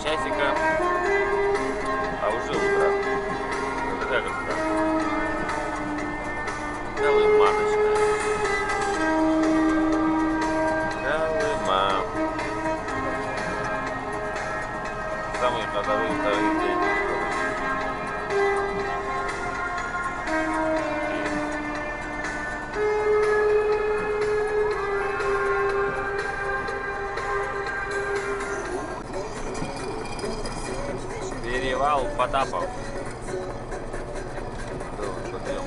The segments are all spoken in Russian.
полчасика, а уже утро. Вот такая красота. Колыманочка. Колыма. Самый ходовой второй день. Перевал Потапов. Подъем.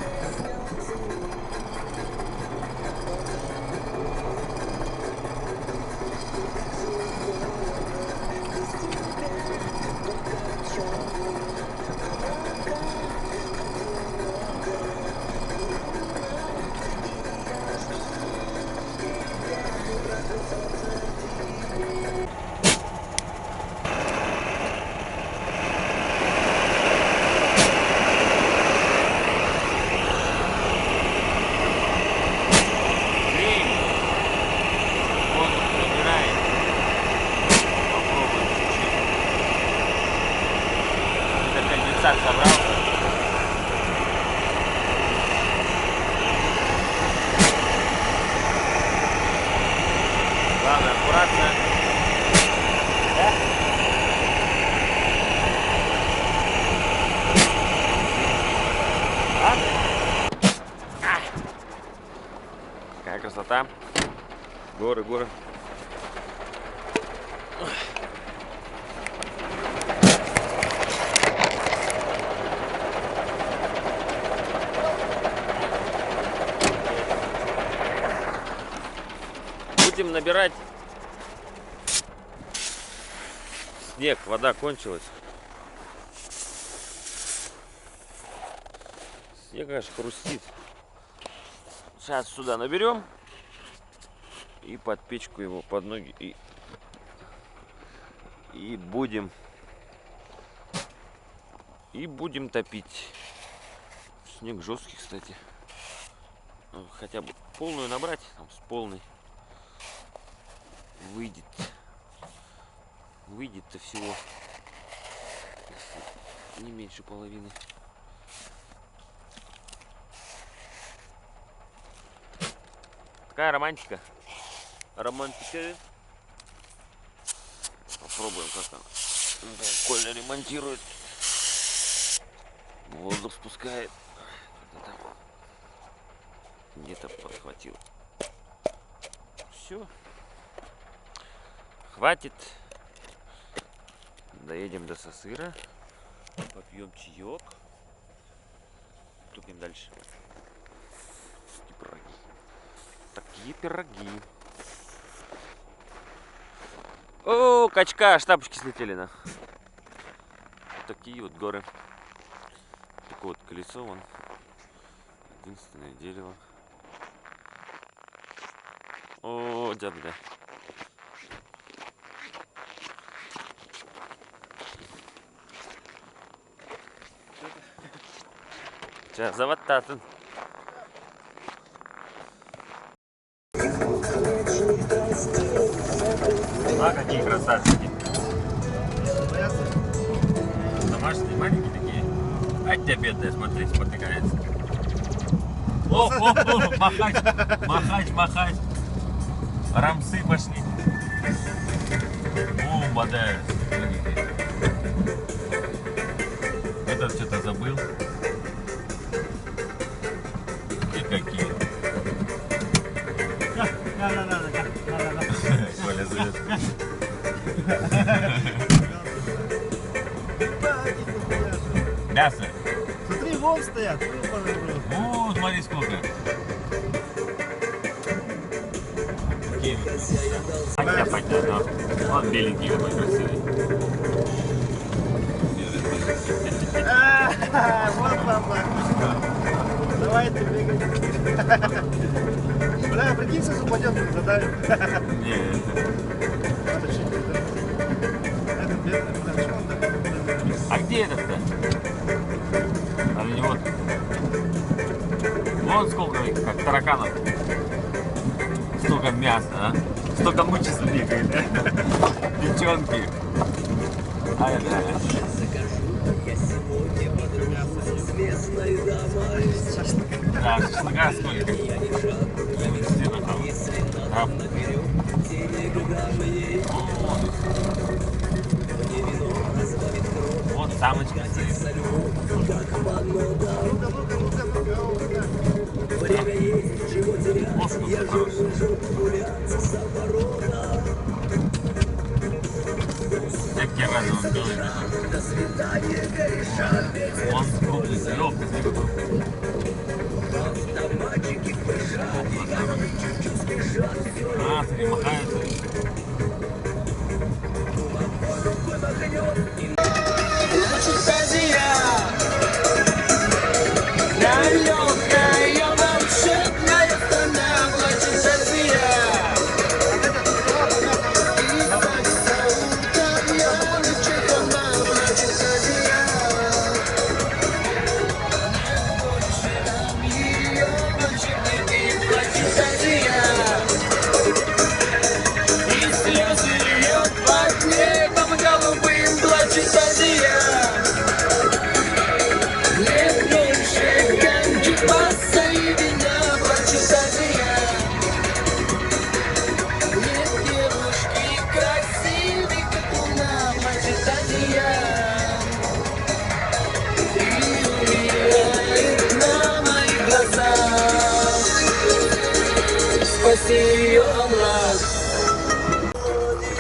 Собрался. Главное, аккуратно. Да? Какая красота. Горы, горы. Будем набирать снег, вода кончилась. Снег аж хрустит. Сейчас сюда наберем и под печку его, под ноги и будем топить. Снег жесткий, кстати. Хотя бы полную набрать, там, с полной. Выйдет-то всего не меньше половины. Такая романтика. Романтика. Попробуем, как она. Коля ремонтирует. Воздух спускает. Где-то подхватил. Все. Хватит. Доедем до Сосыра. Попьем чаек. Тупим дальше. Такие пироги. Такие пироги. О, качка, аж тапочки слетели на. Вот такие вот горы. Такое вот колесо вон. Единственное дерево. О, дядя. Сейчас заводтатын. А какие красавчики. Домашние, маленькие такие. А тебя бедная, смотри, спотыкается. О, махать. Рамсы пошли. О, молодая. Этот что-то забыл. И какие. Коля зовет. Мясо. Смотри, вон стоят. О, смотри сколько. Какие. Хотя понятно. Он беленький какой красивый. Вот папа. Давай ты бегай. Бля, прикинь, сейчас упадет, задавим. Нет. А где этот-то? А на него вон сколько их, как тараканов. Столько мяса, а? Столько мучится бегает, да? Девчонки. Да, шашлыка сколько? Грамм. Вот самочка. Всякие разные он белый. Он крупный, селёвка, а, смотри, махается.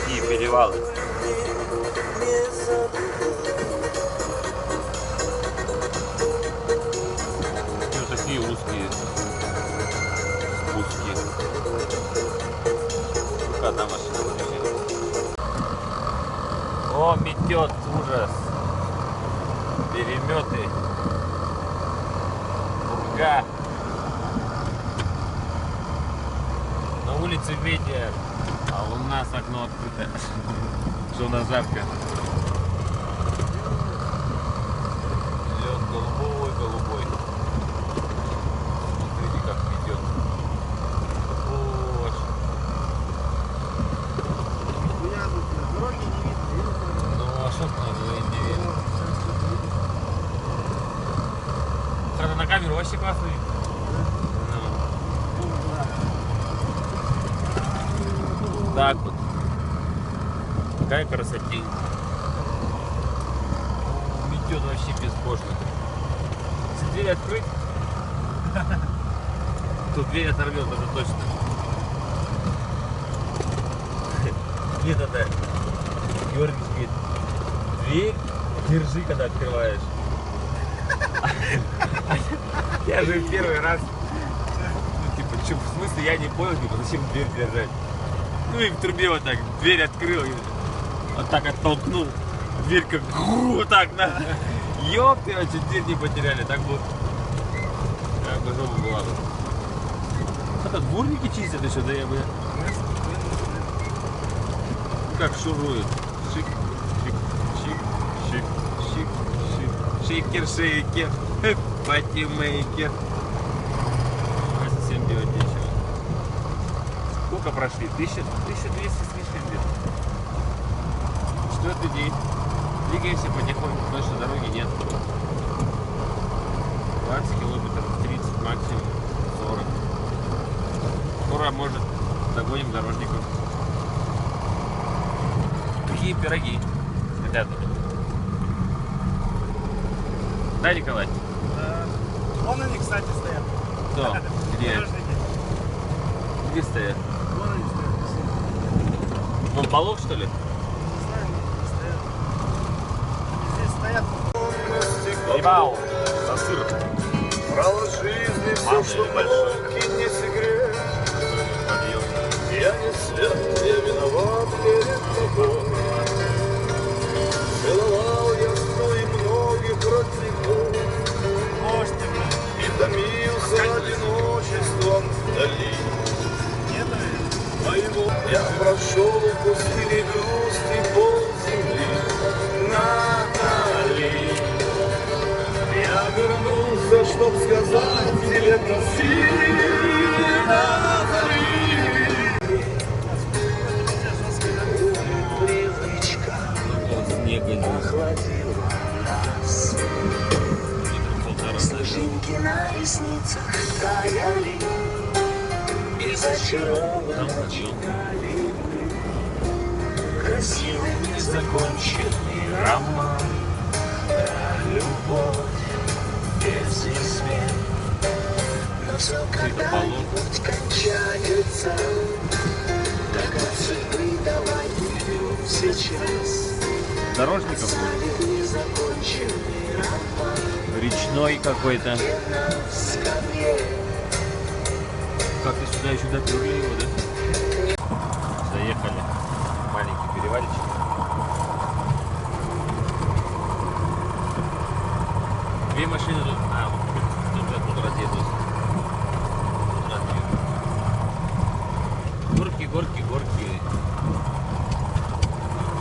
Такие перевалы. Вот такие узкие спуски. Только одна машина выезжает. О, метет, ужас. Переметы. Пурга. На улице ветер, а у нас окно открыто. Что на жарко. Лед голубой. Смотрите, как идет. Ож. Дороги не видно. Ну а что надо не видно? Правда, на камеру вообще классно видно. Так вот. Какая красотень. Метет вообще безбожно. Если дверь открыть, то дверь оторвет, это точно. Нет, это Георгий говорит, дверь держи, когда открываешь. Я же первый раз, ну типа, в смысле, я не понял, типа, зачем дверь держать. Ну и в трубе вот так, дверь открыл, вот так оттолкнул, дверь как вот так, на. Ёп, ты, чуть дверь не потеряли, так бы жопа была бы. Это дворники чистят еще, да я бы... Как шурует. Шик, шик, шик, шик, шик, шик. Шейкер, шейкер, патимейкер. Совсем делать нечего. Сколько прошли? 1200 с лишним где-то. Четвертый день. Двигаемся потихоньку, потому что дороги нет. 20 километров, 30 максимум, 40. Скоро, может, догоним дорожников. Такие пироги, ребята. Да, Николай? Вон они, кстати, стоят. Кто? Где? Дорожники. Где стоят? Вон они стоят. Вон полок, что ли? Не знаю, не стоят. Здесь стоят. Ебау! За сыр. Право жизни, все, Мамы что большой. мог, и не секрет. Подъел. Я не свят, я виноват перед тобой. Целовал я сто и многих родников Можете, блин. и томился одиночеством вдали. Нет, наверное. Моего я прошел в пустыне грусти полземли. Натали, я вернулся, чтоб сказать тебе прости. Натали. Снега нет. стояли и зачарованно читали красивый незаконченный роман про любовь, бизнесмен. Но все когда-нибудь кончается. Так от судьбы давай берем сейчас. Дорожников Оставим незаконченный роман. речной какой-то. В скамье. Как ты сюда еще допёрли его, да? Заехали. Маленький перевалочек. Две машины тут. А, тут разъедут. Тут разъедут. Горки, горки, горки.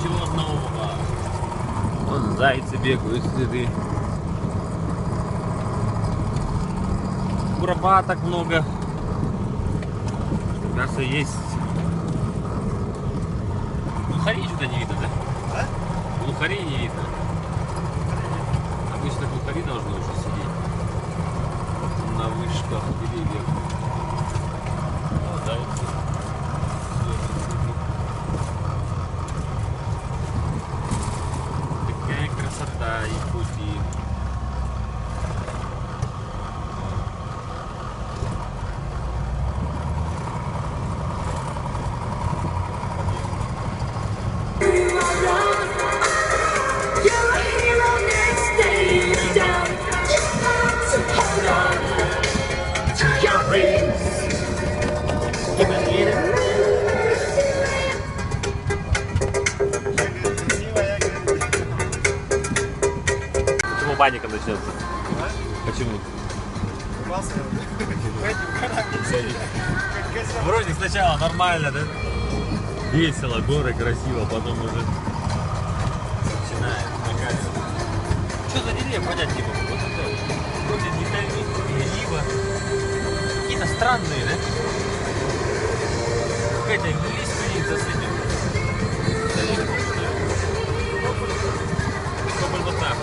Чего нового? Вон зайцы бегают, следы. Куропаток много. Мясо есть. Глухарей что-то не видно, да? А? Глухарей не видно. Обычно глухари должны уже сидеть на вышках деревьев. О, зайцы. Такая красота и пути. Почему паника начнется? Почему? Купался в этих горах. Как козел. Вроде сначала нормально, да? Весело, горы красиво, потом уже начинает накаливать. Что за деревья понять не могу? Вот это вроде не ива. Какие-то странные, да? Какая-то лиственница с этим. Тополь вот так.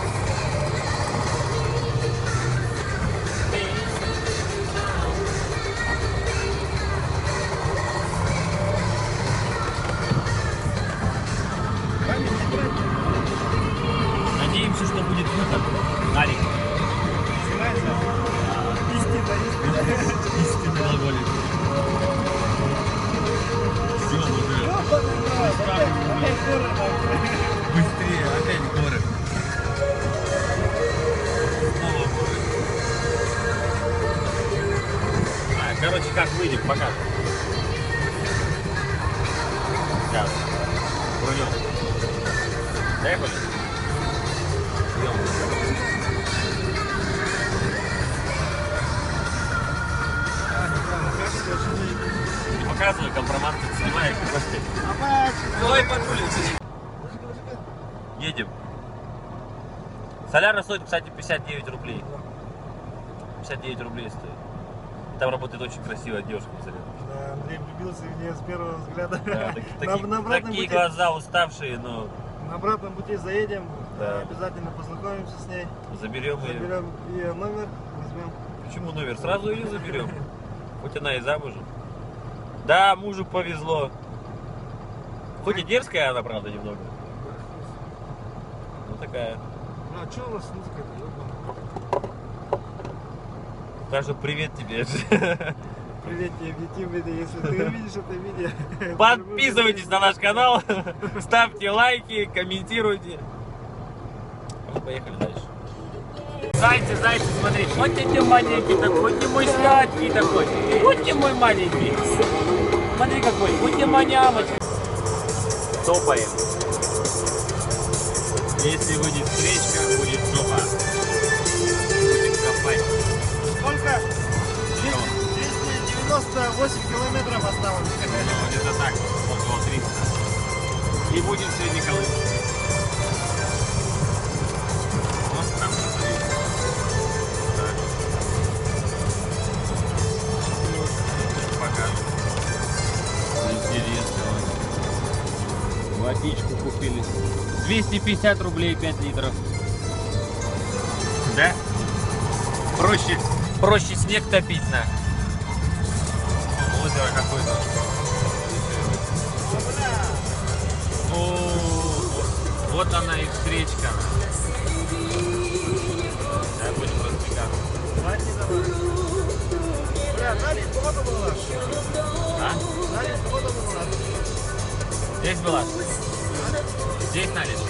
Надеемся, что будет выход. Маленький. Истинный алкоголик. Все, уже. Быстрее, опять горы. Снова горы. Короче, как выйдем, покажем. Сейчас. Брунем. Поехали? Идем. Не показывай, компромат ты снимаешь. Ой, подгулился. Едем. Соляра стоит, кстати, 59 рублей. 59 рублей стоит. Там работает очень красивая девушка, посмотри. Да, Андрей влюбился в нее с первого взгляда. Да, На обратном такие пути- глаза уставшие, но На обратном пути заедем, Да. обязательно познакомимся с ней, заберем ее. заберем ее номер, возьмем. Почему номер? Сразу ее заберем. Хоть она и замужем. Да, мужу повезло. Хоть и дерзкая она, правда, немного. Ну такая. А что у нас музыка-то? Так что привет тебе. Привет тебе, YouTube, если ты увидишь это видео. Подписывайтесь на наш канал, ставьте лайки, комментируйте. Поехали дальше. Зайцы, зайцы, смотри. Вот ты маленький такой, вот ты мой сладкий такой. Вот ты мой маленький. Смотри какой, вот ты манямочка. Топаем. Если выйдет встречка, будет жопа. Будем копать. Сколько? 298 километров осталось. Ну, где-то так, около 300. И будем сегодня колымать. Вот там посмотрите. Так. Покажем. Интересно. Водичку купили. 250 рублей 5 литров. Да? Проще. Проще снег топить, на. Озеро какое-то. О, вот она и встречка. Да, будем разбегаться. Бля, налить погода была. А? Налить погода была. Здесь была? Здесь налить?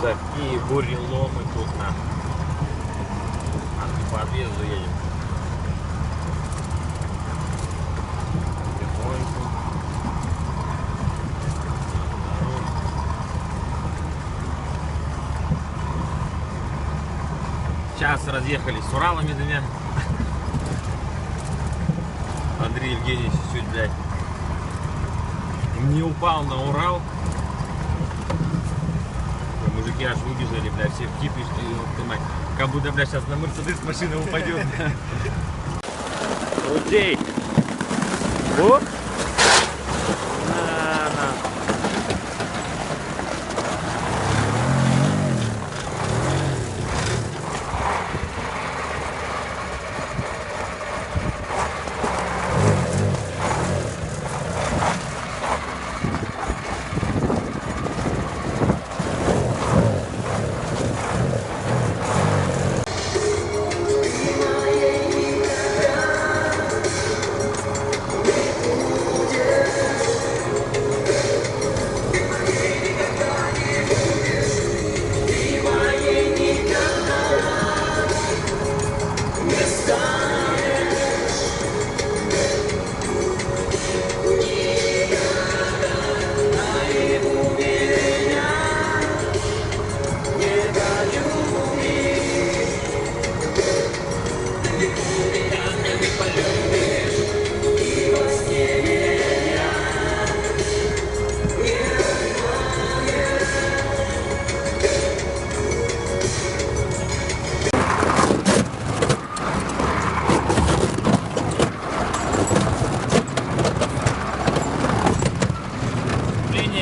Такие буреломы тут на. По объезду едем. Потихоньку. Сейчас разъехались с Уралами двумя. Андрей Евгеньевич чуть, блядь, не упал на Урал. Мужики аж выбежали, блядь, все в кипиш, как будто, блядь, сейчас на Мерседес машина упадет. Крутей! Оп!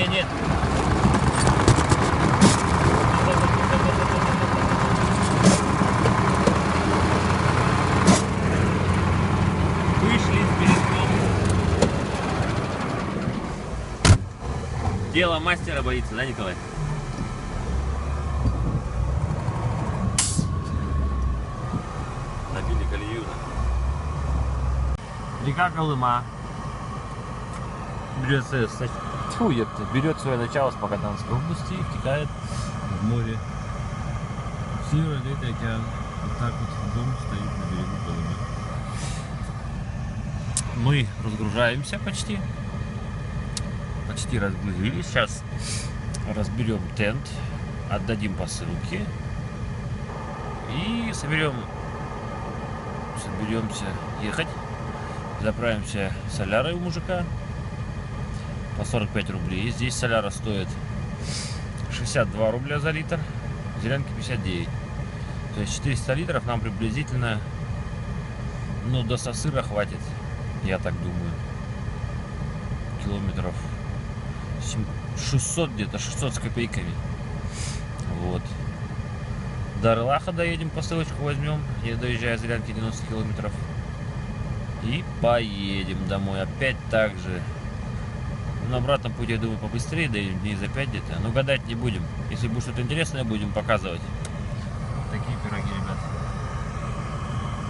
Нет. Вышли с берегов. Дело мастера боится, да, Николай? Набили колею. Река Колыма. Берет свое начало с Магаданской области и втекает в море. Северо-Ледовитый океан. Вот так вот дом стоит на берегу Колымы. Мы разгружаемся почти. Почти разгрузились. Сейчас разберем тент, отдадим посылки и соберемся ехать. Заправимся солярой у мужика по 45 рублей. Здесь соляра стоит 62 рубля за литр, зеленки 59. То есть 400 литров нам приблизительно, ну, до Сосыра хватит, я так думаю. Километров 600 где-то, 600 с копейками. Вот. До Рылаха доедем, посылочку возьмем, я доезжаю Зелянки 90 километров. И поедем домой. Опять так же. На обратном пути, я думаю, побыстрее, да и дней за 5 где-то. Но гадать не будем. Если будет что-то интересное, будем показывать. Такие пироги, ребят.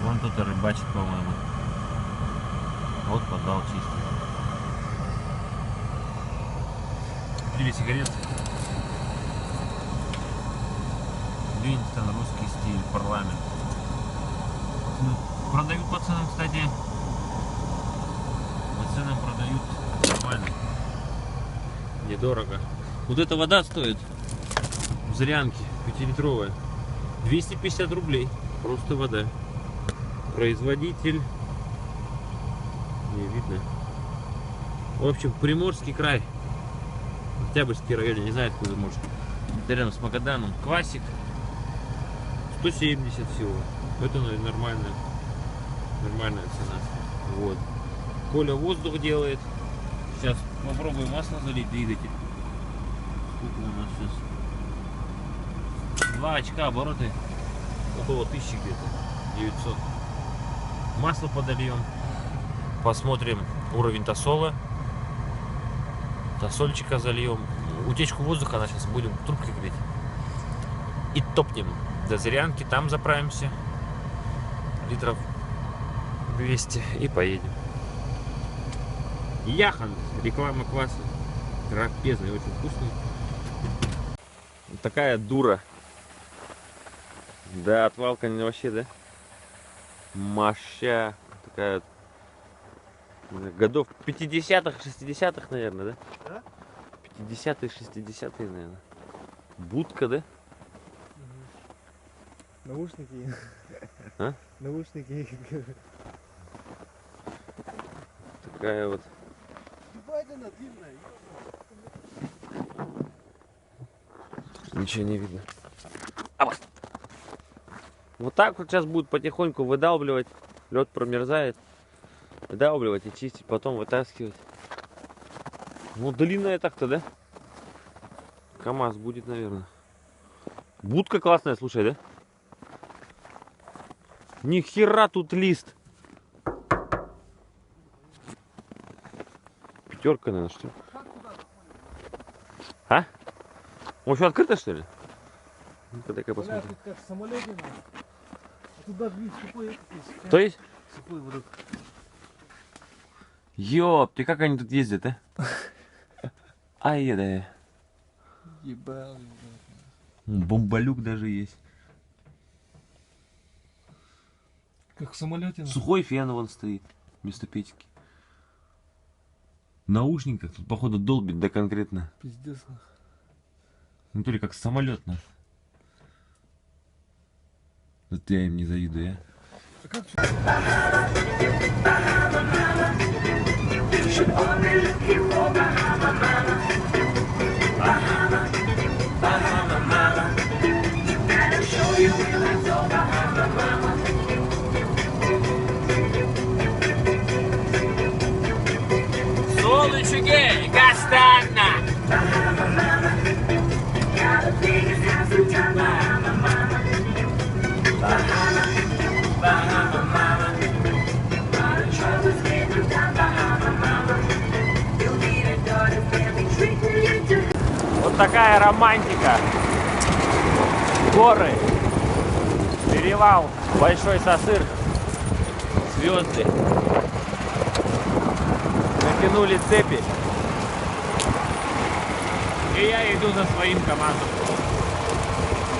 Вон кто-то рыбачит, по-моему. Вот поддал чистый. 3 сигарет. Винстон, русский стиль, парламент. Ну, продают по ценам, кстати. По ценам продают нормально. Недорого. Вот эта вода стоит в Зырянке, 5-литровая, 250 рублей. Просто вода. Производитель. Не видно. В общем, Приморский край. Октябрьский район, я не знаю, откуда, может. Это рядом с Магаданом. Квасик. 170 всего. Это нормальная цена. Вот. Коля воздух делает. Сейчас попробуем масло залить, двигатель. Сколько у нас сейчас? 2 очка обороты. около 1000 где-то, 900. Масло подольем. Посмотрим уровень тосола. Тосольчика зальем. Утечку воздуха она сейчас будем трубкой греть. И топнем до Зырянки, там заправимся. Литров 200 и поедем. Яхан, реклама кваса. Трапезный, очень вкусный. Вот такая дура. Да, отвалка не вообще, да? Моща. Такая годов 50-х, 60-х, наверное, да? Да? 50-е, 60-е, наверное. Будка, да? Наушники. А? Наушники. Такая вот. Ничего не видно. Вот так вот сейчас будут потихоньку выдалбливать. Лед промерзает. Выдалбливать и чистить, потом вытаскивать. Ну, длинная так-то, да? КамАЗ будет, наверное. Будка классная, слушай, да? Ни хера тут лист. Пятерка, наверное, что ли? А? Он что, открыто, что ли? Ну-ка, дай-ка посмотрим. Тут как в самолете надо. А туда движ сухой есть. То есть? Сухой вдруг. Ёпты, как они тут ездят, а? Ай, да. Ебал. Бомболюк даже есть. Как в самолете. Сухой фен вон стоит вместо печки. В наушниках тут, походу, долбит, да конкретно. Пиздец. Ну, то ли как самолет наш. Вот я им не завидую, Солнечки, Кастанна! Вот такая романтика. Горы, перевал, Большой Сосыр, звезды. Натянули цепи. И я иду за своим КамАЗом.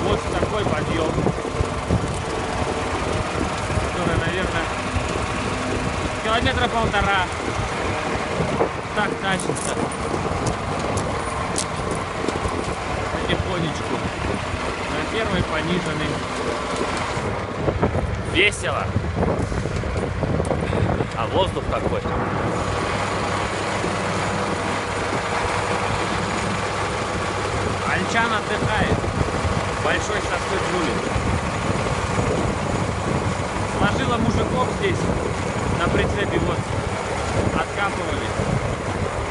Вот такой подъем, который, наверное, километра полтора. Так тащится. Потихонечку. На первой пониженной. Весело. А воздух какой. Альчан отдыхает. Большой Сосыр Джули. Сложила мужиков здесь на прицепе, вот. Откапывали.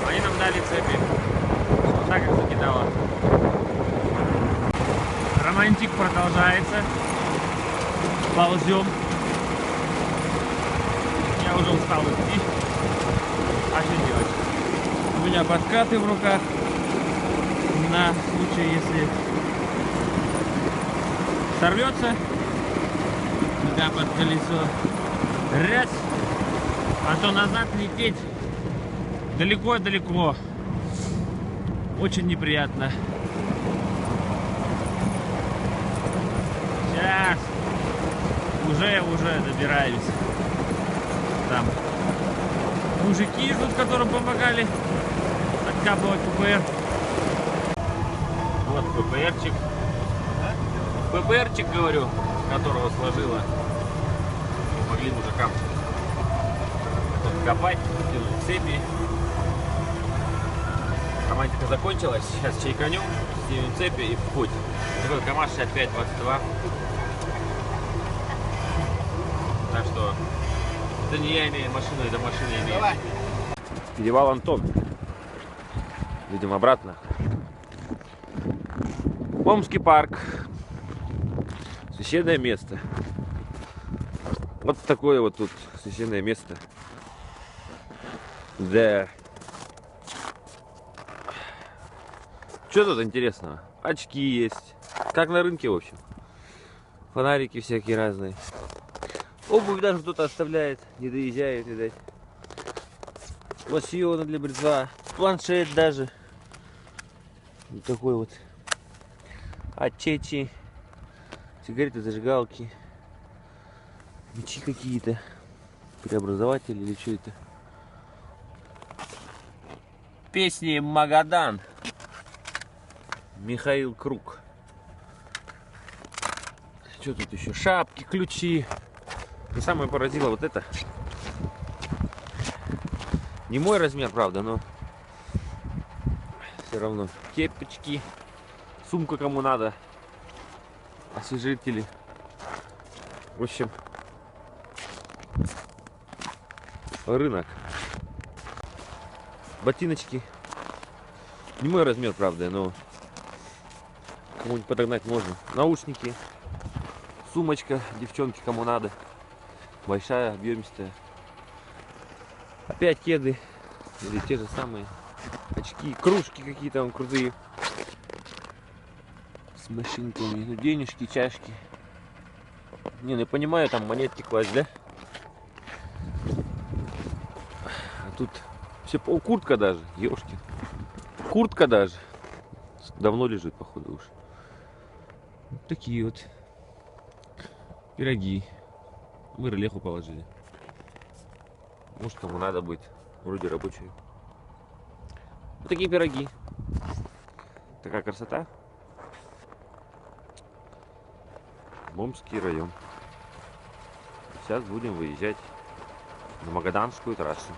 Они нам дали цепи. Вот так их закидала. Романтик продолжается. Ползем. Я уже устал идти. А что делать? У меня подкаты в руках. На случай, если сорвется, нога под колесо. Раз. А то назад лететь далеко-далеко. Очень неприятно. Сейчас. Уже добираемся. Там мужики идут, которым помогали откапывать ППР. Вот ППРчик. ППРчик, говорю, которого сложила. Помогли мужикам копать, тянуть цепи. Романтика закончилась. Сейчас чайканем, снимем цепи и в путь. Такой КамАЗ 65-22. Так что это не я имею машину, это машина имеет. Перевал Антон. Идем обратно. Омский парк. Священное место. Вот такое вот тут священное место. Да. Что тут интересного? Очки есть. Как на рынке, в общем. Фонарики всякие разные. Обувь даже кто-то оставляет. Не доезжает, видать. Лосьоны для бритва. Планшет даже. Вот такой вот. Ачечи. Сигареты, зажигалки. Мечи какие-то. Преобразователи или что это? Песни Магадан. Михаил Круг. Что тут еще? Шапки, ключи. И самое поразило вот это. Не мой размер, правда, но все равно. Кепочки. Сумка кому надо. Освежители. В общем, рынок. Ботиночки. Не мой размер, правда, но кому-нибудь подогнать можно. Наушники. Сумочка, девчонки, кому надо. Большая, объемистая. Опять кеды. Или те же самые. Очки, кружки какие-то там крутые. С машинками. Ну, денежки, чашки. Не, ну я понимаю, там монетки класть, да? А тут все, куртка даже, ёшки. Куртка даже. Давно лежит, походу, уж. Вот такие вот пироги. В релеху положили. Может, кому надо будет. Вроде рабочие. Вот такие пироги. Такая красота. Бомский район. Сейчас будем выезжать на Магаданскую трассу.